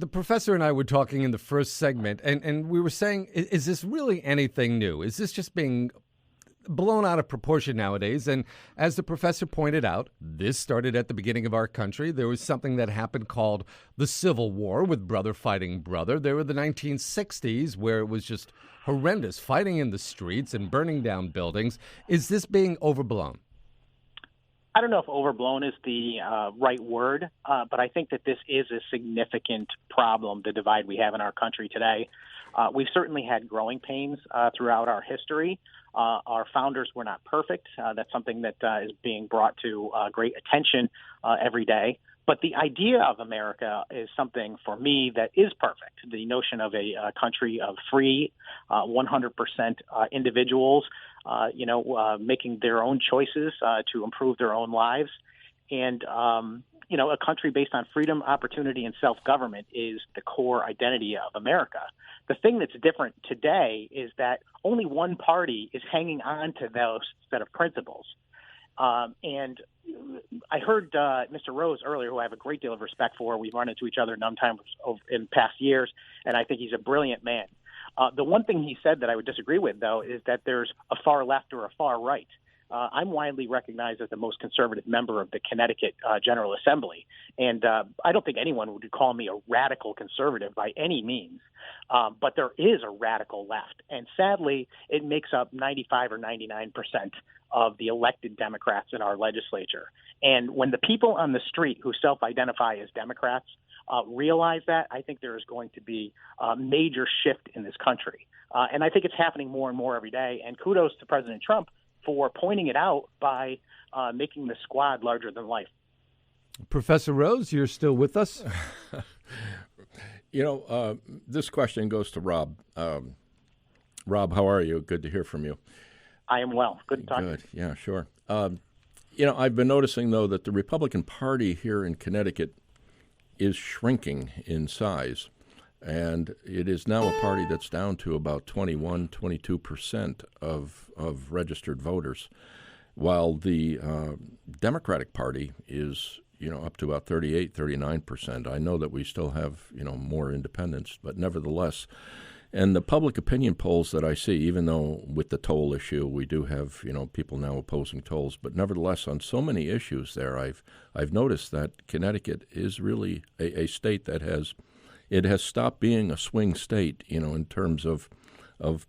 The professor and I were talking in the first segment, and we were saying, is this really anything new? Is this just being blown out of proportion nowadays? And as the professor pointed out, this started at the beginning of our country. There was something that happened called the Civil War, with brother fighting brother. There were the 1960s, where it was just horrendous, fighting in the streets and burning down buildings. Is this being overblown? I don't know if overblown is the right word, but I think that this is a significant problem, the divide we have in our country today. We've certainly had growing pains throughout our history. Our founders were not perfect. That's something that is being brought to great attention every day. But the idea of America is something, for me, that is perfect. The notion of a country of free, 100% individuals, making their own choices to improve their own lives. And, a country based on freedom, opportunity, and self-government is the core identity of America. The thing that's different today is that only one party is hanging on to those set of principles. And I heard Mr. Rose earlier, who I have a great deal of respect for. We've run into each other a number of times in past years, and I think he's a brilliant man. The one thing he said that I would disagree with, though, is that there's a far left or a far right. I'm widely recognized as the most conservative member of the Connecticut General Assembly, and I don't think anyone would call me a radical conservative by any means, but there is a radical left, and sadly, it makes up 95 or 99% of the elected Democrats in our legislature. And when the people on the street who self-identify as Democrats realize that, I think there is going to be a major shift in this country. And I think it's happening more and more every day, and kudos to President Trump for pointing it out by making the squad larger than life. Professor Rose, you're still with us? This question goes to Rob. Rob, how are you? Good to hear from you. I am well. Good to talk. Good. Yeah, sure. I've been noticing, though, that the Republican Party here in Connecticut is shrinking in size. And it is now a party that's down to about 21, 22% of registered voters, while the Democratic Party is, up to about 38, 39%. I know that we still have, more independents, but nevertheless, and the public opinion polls that I see, even though with the toll issue we do have, people now opposing tolls, but nevertheless on so many issues there, I've noticed that Connecticut is really a state that has stopped being a swing state, in terms of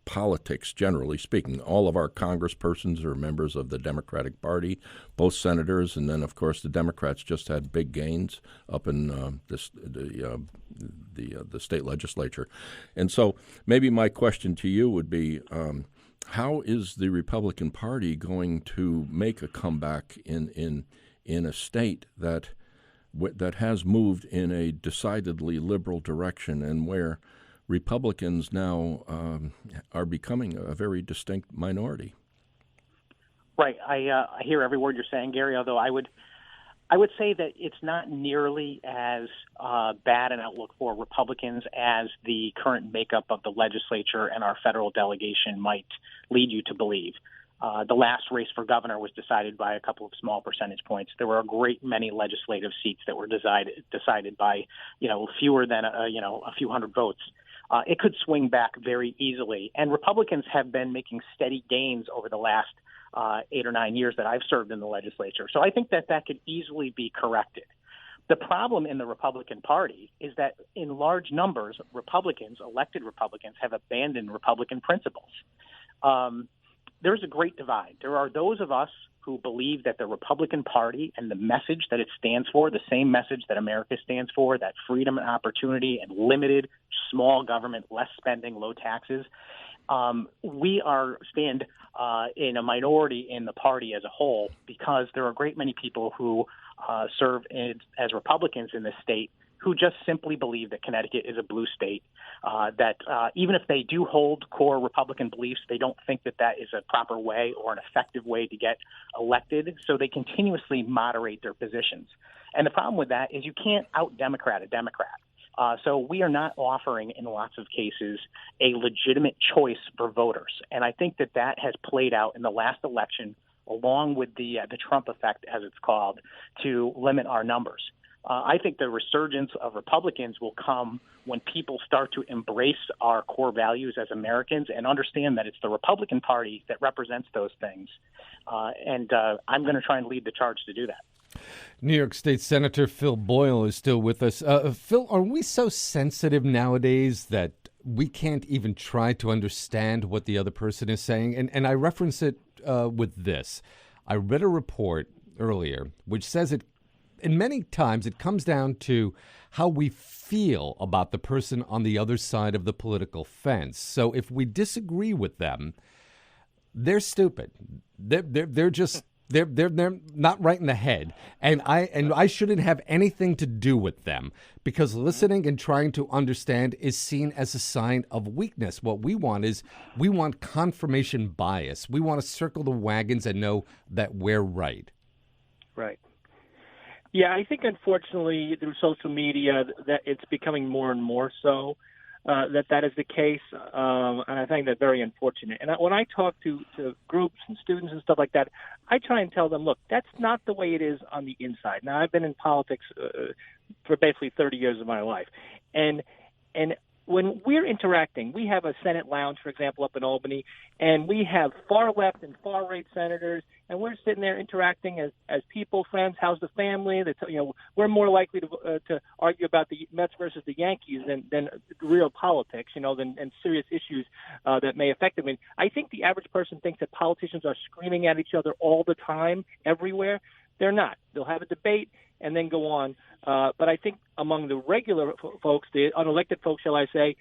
politics, generally speaking. All of our congresspersons are members of the Democratic Party, both senators, and then, of course, the Democrats just had big gains up in the state legislature. And so maybe my question to you would be, how is the Republican Party going to make a comeback in a state that has moved in a decidedly liberal direction, and where Republicans now are becoming a very distinct minority? Right. I hear every word you're saying, Gary, although I would say that it's not nearly as bad an outlook for Republicans as the current makeup of the legislature and our federal delegation might lead you to believe. The last race for governor was decided by a couple of small percentage points. There were a great many legislative seats that were decided by, fewer than a few hundred votes. It could swing back very easily. And Republicans have been making steady gains over the last 8 or 9 years that I've served in the legislature. So I think that could easily be corrected. The problem in the Republican Party is that in large numbers, elected Republicans, have abandoned Republican principles. There's a great divide. There are those of us who believe that the Republican Party and the message that it stands for, the same message that America stands for, that freedom and opportunity and limited small government, less spending, low taxes, we stand in a minority in the party as a whole, because there are a great many people who serve as Republicans in this state who just simply believe that Connecticut is a blue state, that even if they do hold core Republican beliefs, they don't think that is a proper way or an effective way to get elected, so they continuously moderate their positions. And the problem with that is you can't out-Democrat a Democrat. So we are not offering, in lots of cases, a legitimate choice for voters. And I think that has played out in the last election, along with the Trump effect, as it's called, to limit our numbers. I think the resurgence of Republicans will come when people start to embrace our core values as Americans and understand that it's the Republican Party that represents those things. And I'm going to try and lead the charge to do that. New York State Senator Phil Boyle is still with us. Phil, are we so sensitive nowadays that we can't even try to understand what the other person is saying? And I reference it with this. I read a report earlier which says and many times it comes down to how we feel about the person on the other side of the political fence. So if we disagree with them, they're stupid. They're just they're not right in the head, and I shouldn't have anything to do with them, because listening and trying to understand is seen as a sign of weakness. What we want is confirmation bias. We want to circle the wagons and know that we're right. Right. Yeah, I think unfortunately through social media that it's becoming more and more so that is the case, and I find that very unfortunate. And when I talk to groups and students and stuff like that, I try and tell them, look, that's not the way it is on the inside. Now, I've been in politics for basically 30 years of my life, and when we're interacting, we have a Senate lounge, for example, up in Albany, and we have far left and far right senators, and we're sitting there interacting as people, friends. How's the family? We're more likely to argue about the Mets versus the Yankees than real politics, than serious issues that may affect them. I think the average person thinks that politicians are screaming at each other all the time, everywhere. They're not. They'll have a debate and then go on. But I think among the regular folks, the unelected folks, shall I say,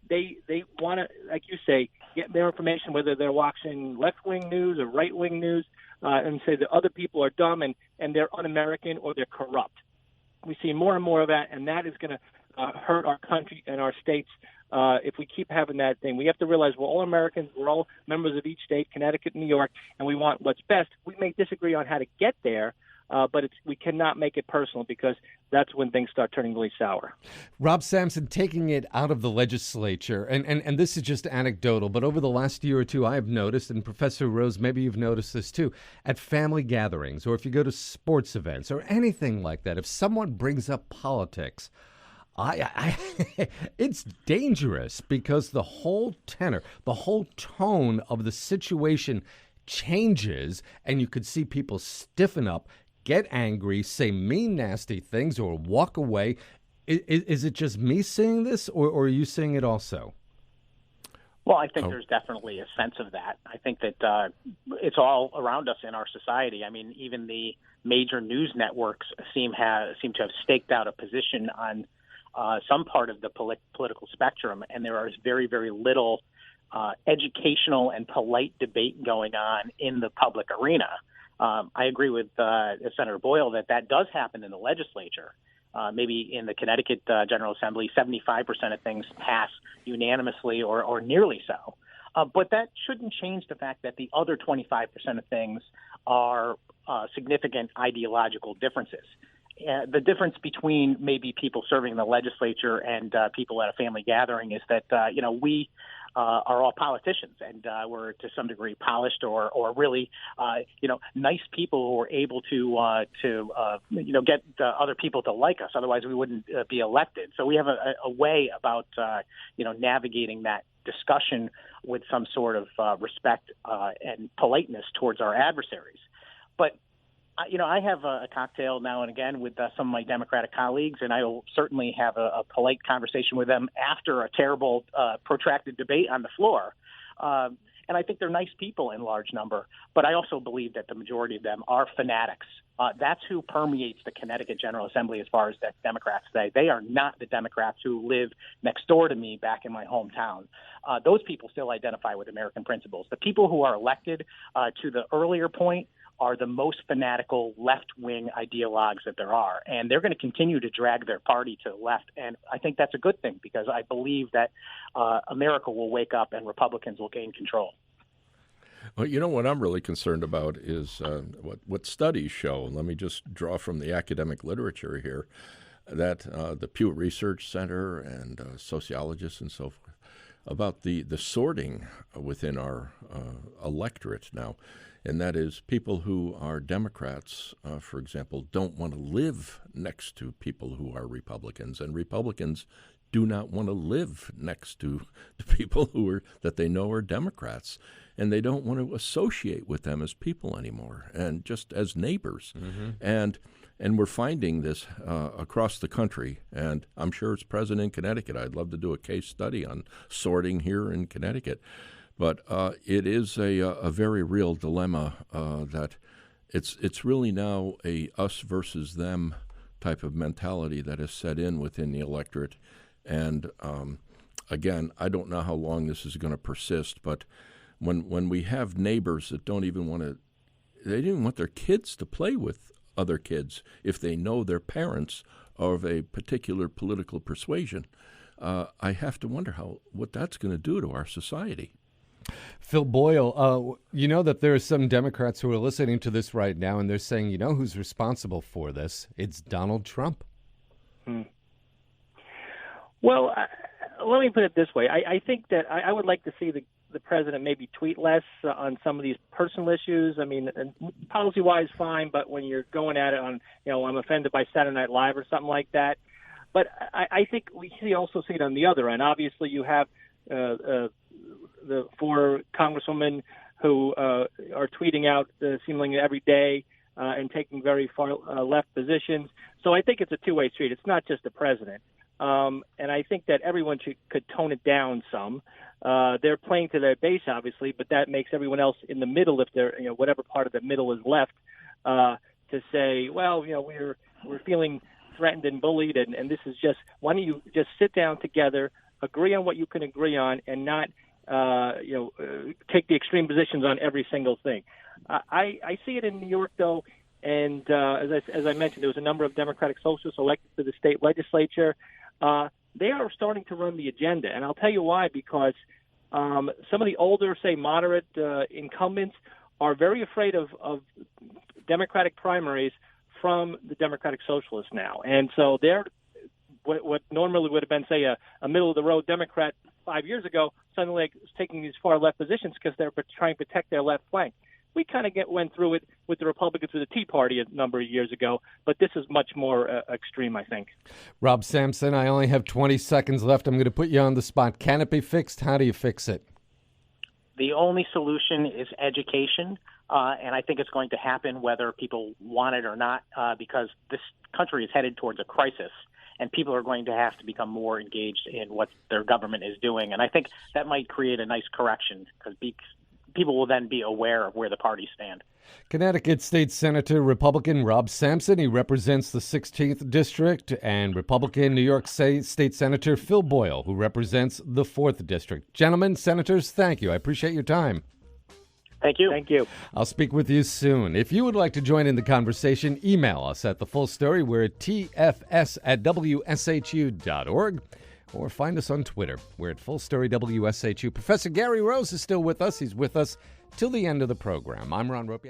they want to, like you say, get their information, whether they're watching left-wing news or right-wing news, and say that other people are dumb and they're un-American or they're corrupt. We see more and more of that, and that is going to hurt our country and our states if we keep having that thing. We have to realize we're all Americans. We're all members of each state, Connecticut, New York, and we want what's best. We may disagree on how to get there, but we cannot make it personal, because that's when things start turning really sour. Rob Sampson, taking it out of the legislature, and this is just anecdotal, but over the last year or two I have noticed, and Professor Rose, maybe you've noticed this too, at family gatherings or if you go to sports events or anything like that, if someone brings up politics, it's dangerous, because the whole tenor, the whole tone of the situation changes, and you could see people stiffen up, get angry, say mean, nasty things, or walk away. Is it just me seeing this, or are you seeing it also? Well, I think there's definitely a sense of that. I think that it's all around us in our society. I mean, even the major news networks seem to have staked out a position on some part of the political spectrum, and there is very, very little educational and polite debate going on in the public arena. I agree with Senator Boyle that does happen in the legislature. Maybe in the Connecticut General Assembly, 75% of things pass unanimously or nearly so. But that shouldn't change the fact that the other 25% of things are significant ideological differences. The difference between maybe people serving in the legislature and people at a family gathering is that, we are all politicians, and we're to some degree polished or really, nice people who are able to get other people to like us. Otherwise, we wouldn't be elected. So we have a way about, navigating that discussion with some sort of respect and politeness towards our adversaries. But I have a cocktail now and again with some of my Democratic colleagues, and I will certainly have a polite conversation with them after a terrible, protracted debate on the floor. And I think they're nice people in large number, but I also believe that the majority of them are fanatics. That's who permeates the Connecticut General Assembly as far as the Democrats say. They are not the Democrats who live next door to me back in my hometown. Those people still identify with American principles. The people who are elected, to the earlier point, are the most fanatical left-wing ideologues that there are. And they're going to continue to drag their party to the left. And I think that's a good thing, because I believe that America will wake up and Republicans will gain control. Well, what I'm really concerned about is what studies show. Let me just draw from the academic literature here, that the Pew Research Center and sociologists and so forth about the sorting within our electorate now. And that is people who are Democrats, for example, don't want to live next to people who are Republicans. And Republicans do not want to live next to the people that they know are Democrats. And they don't want to associate with them as people anymore and just as neighbors. Mm-hmm. And we're finding this across the country, and I'm sure it's present in Connecticut. I'd love to do a case study on sorting here in Connecticut. But it is a very real dilemma that it's really now a us versus them type of mentality that has set in within the electorate. And again, I don't know how long this is going to persist, but when we have neighbors that don't even want their kids to play with other kids if they know their parents are of a particular political persuasion, I have to wonder what that's going to do to our society. Phil Boyle, you know that there are some Democrats who are listening to this right now, and they're saying, you know who's responsible for this? It's Donald Trump. Well, let me put it this way. I think that I would like to see the president maybe tweet less on some of these personal issues. I mean, policy-wise, fine, but when you're going at it on, I'm offended by Saturday Night Live or something like that. But I think we also see it on the other end. Obviously, you have the four congresswomen who are tweeting out seemingly every day and taking very far left positions. So I think it's a two-way street. It's not just the president. And I think that everyone could tone it down some. They're playing to their base, obviously, but that makes everyone else in the middle, if they're, whatever part of the middle is left, to say, well, we're feeling threatened and bullied, and this is just, why don't you just sit down together, agree on what you can agree on, and not take the extreme positions on every single thing. I see it in New York, though, and as I mentioned, there was a number of Democratic socialists elected to the state legislature. They are starting to run the agenda, and I'll tell you why, because some of the older, say, moderate incumbents are very afraid of Democratic primaries from the Democratic Socialists now. And so they're what normally would have been, say, a middle-of-the-road Democrat 5 years ago, suddenly taking these far-left positions because they're trying to protect their left flank. We kind of went through it with the Republicans with the Tea Party a number of years ago, but this is much more extreme, I think. Rob Sampson, I only have 20 seconds left. I'm going to put you on the spot. Can it be fixed? How do you fix it? The only solution is education, and I think it's going to happen whether people want it or not, because this country is headed towards a crisis, and people are going to have to become more engaged in what their government is doing. And I think that might create a nice correction, because people will then be aware of where the parties stand. Connecticut State Senator Republican Rob Sampson, he represents the 16th District, and Republican New York State Senator Phil Boyle, who represents the 4th District. Gentlemen, senators, thank you. I appreciate your time. Thank you. Thank you. I'll speak with you soon. If you would like to join in the conversation, email us at The Full Story. We're at tfs@wshu.org. Or find us on Twitter. We're at Full Story WSHU. Professor Gary Rose is still with us. He's with us till the end of the program. I'm Ron Ropia.